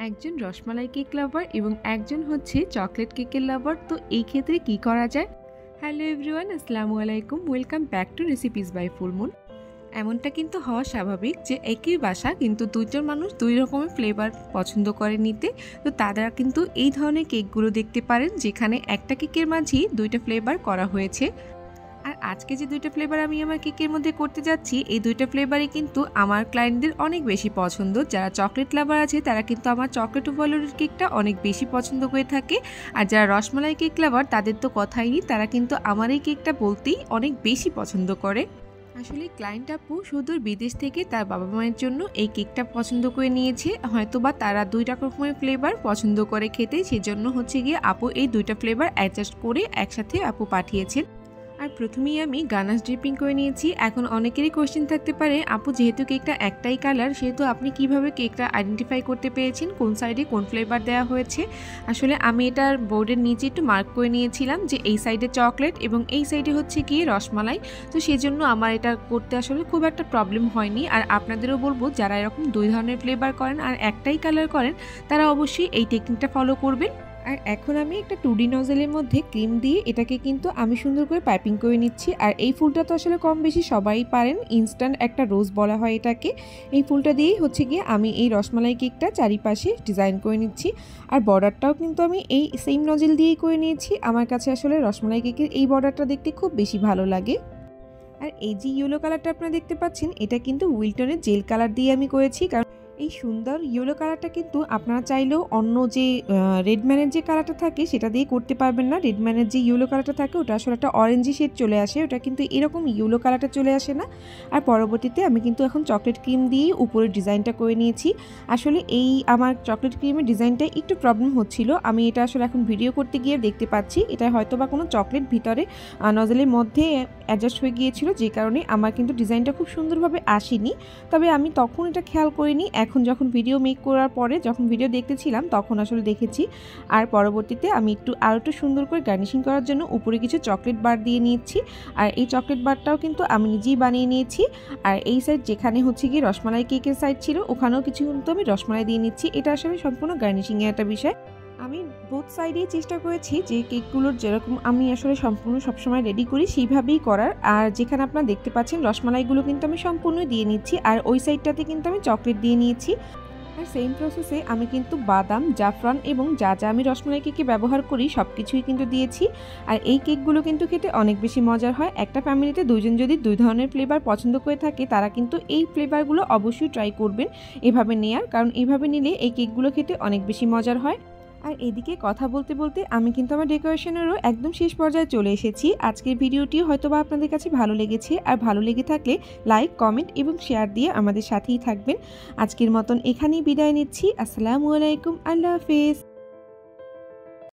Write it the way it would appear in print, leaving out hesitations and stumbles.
একজন রসমালাই কেক লাভার এবং একজন হচ্ছে চকলেট কেকের লাভার। তো এই ক্ষেত্রে কি করা যায়? হ্যালো এভরিওয়ান, আসসালামু আলাইকুম, welcome back to recipes by fullmoon. এমনটা কিন্তু হওয়া স্বাভাবিক যে একই বাসা কিন্তু দুইজন মানুষ দুই রকমের ফ্লেভার পছন্দ করে নিতে। তো তারা কিন্তু এই ধরনের কেকগুলো দেখতে পারেন যেখানে একটা কেকের মাঝেই দুইটা ফ্লেভার করা হয়েছে। আর আজকে যে দুইটা ফ্লেভার আমি আমার কেকের মধ্যে করতে যাচ্ছি, এই দুইটা ফ্লেভারই কিন্তু আমার ক্লায়েন্টদের অনেক বেশি পছন্দ। যারা চকলেট লাভার আছে তারা কিন্তু আমার চকলেট ওভারলোডেড কেকটা অনেক বেশি পছন্দ করে থাকে, আর যারা রসমালাই কেক লাভার তাদের তো কথাই নেই, তারা কিন্তু আমার এই কেকটা বলতেই অনেক বেশি পছন্দ করে। আসলে ক্লায়েন্ট আপু সুদূর বিদেশ থেকে তার বাবা মায়ের জন্য এই কেকটা পছন্দ করে নিয়েছে, হয়তোবা তারা দুই রকমের ফ্লেভার পছন্দ করে খেতে, সেজন্য হচ্ছে গিয়ে আপু এই দুইটা ফ্লেভার অ্যাডজাস্ট করে একসাথে আপু পাঠিয়েছেন। আর প্রথমেই আমি গানাশ ড্রিপিং করে নিয়েছি। এখন অনেকেরই কোয়েশ্চেন থাকতে পারে, আপু যেহেতু কেকটা একটাই কালার, সেহেতু আপনি কিভাবে কেকটা আইডেন্টিফাই করতে পেরেছেন কোন সাইডে কোন ফ্লেভার দেওয়া হয়েছে? আসলে আমি এটার বোর্ডের নিচে একটু মার্ক করে নিয়েছিলাম যে এই সাইডে চকলেট এবং এই সাইডে হচ্ছে গিয়ে রসমালাই। তো সেজন্য আমার এটা করতে আসলে খুব একটা প্রবলেম হয়নি। আর আপনাদেরও বলবো যারা এরকম দুই ধরনের ফ্লেভার করেন আর একটাই কালার করেন, তারা অবশ্যই এই টেকনিকটা ফলো করবেন। আর এখন আমি একটা 2D নজেলের মধ্যে ক্রিম দিয়ে এটাকে কিন্তু আমি সুন্দর করে পাইপিং করে নিচ্ছি। আর এই ফুলটা তো আসলে কম বেশি সবাই পারেন, ইনস্ট্যান্ট একটা রোজ বলা হয় এটাকে। এই ফুলটা দিয়েই হচ্ছে গিয়ে আমি এই রসমালাই কেকটা চারিপাশে ডিজাইন করে নিচ্ছি। আর বর্ডারটাও কিন্তু আমি এই সেম নজেল দিয়েই করে নিয়েছি। আমার কাছে আসলে রসমালাই কেকের এই বর্ডারটা দেখতে খুব বেশি ভালো লাগে। আর এই যে ইয়েলো কালারটা আপনারা দেখতে পাচ্ছেন, এটা কিন্তু উইলটনের জেল কালার দিয়ে আমি করেছি। কারণ এই সুন্দর ইয়েলো কালারটা কিন্তু আপনারা চাইলেও অন্য যে রেডম্যানের যে কালারটা থাকে সেটা দিয়ে করতে পারবেন না। রেডম্যানের যে ইয়েলো কালারটা থাকে ওটা আসলে একটা অরেঞ্জি শেড চলে আসে, ওটা কিন্তু এরকম ইয়েলো কালারটা চলে আসে না। আর পরবর্তীতে আমি কিন্তু এখন চকলেট ক্রিম দিয়েই উপরের ডিজাইনটা করে নিয়েছি। আসলে এই আমার চকলেট ক্রিমের ডিজাইনটা একটু প্রবলেম হচ্ছিল, আমি এটা আসলে এখন ভিডিও করতে গিয়ে দেখতে পাচ্ছি এটা হয়তো বা কোনো চকলেট ভিতরে নজলের মধ্যে অ্যাডজাস্ট হয়ে গিয়েছিল, যে কারণে আমার কিন্তু ডিজাইনটা খুব সুন্দরভাবে আসেনি। তবে আমি তখন এটা খেয়াল করিনি, এখন যখন ভিডিও মেক করার পরে যখন ভিডিও দেখতেছিলাম তখন আসলে দেখেছি। আর পরবর্তীতে আমি আরও একটু সুন্দর করে গার্নিশিং করার জন্য উপরে কিছু চকলেট বার দিয়ে নিয়েছি। আর এই চকলেট বারটাও কিন্তু আমি নিজেই বানিয়ে নিয়েছি। আর এই সাইড যেখানে হচ্ছে গিয়ে রসমালাই কেকের সাইড ছিল ওখানেও কিছু কিন্তু আমি রসমালাই দিয়ে নিচ্ছি। এটা আসলে সম্পূর্ণ গার্নিশিংয়ের একটা বিষয়। আমি বোথ সাইডেই চেষ্টা করেছি যে কেকগুলোর যেরকম আমি আসলে সম্পূর্ণ সবসময় রেডি করি সেইভাবেই করার। আর যেখানে আপনারা দেখতে পাচ্ছেন রসমালাইগুলো কিন্তু আমি সম্পূর্ণ দিয়ে নিচ্ছি, আর ওই সাইডটাতে কিন্তু আমি চকলেট দিয়ে নিয়েছি। আর সেম প্রসেসে আমি কিন্তু বাদাম, জাফরান এবং যা যা আমি রসমালাই কেকে ব্যবহার করি সব কিছুই কিন্তু দিয়েছি। আর এই কেকগুলো কিন্তু খেতে অনেক বেশি মজার হয়। একটা ফ্যামিলিতে দুইজন যদি দুই ধরনের ফ্লেভার পছন্দ করে থাকে তারা কিন্তু এই ফ্লেভারগুলো অবশ্যই ট্রাই করবেন এভাবে নেয়ার, কারণ এইভাবে নিলে এই কেকগুলো খেতে অনেক বেশি মজার হয়। আর এদিকে কথা বলতে বলতে আমি কিন্তু আমার ডেকোরেশনেরও একদম শেষ পর্যায়ে চলে এসেছি। আজকের ভিডিওটি হয়তোবা আপনাদের কাছে ভালো লেগেছে, আর ভালো লেগে থাকলে লাইক, কমেন্ট এবং শেয়ার দিয়ে আমাদের সাথেই থাকবেন। আজকের মতন এখানেই বিদায় নিচ্ছি। আসসালামু আলাইকুম, আল্লাহ হাফেজ।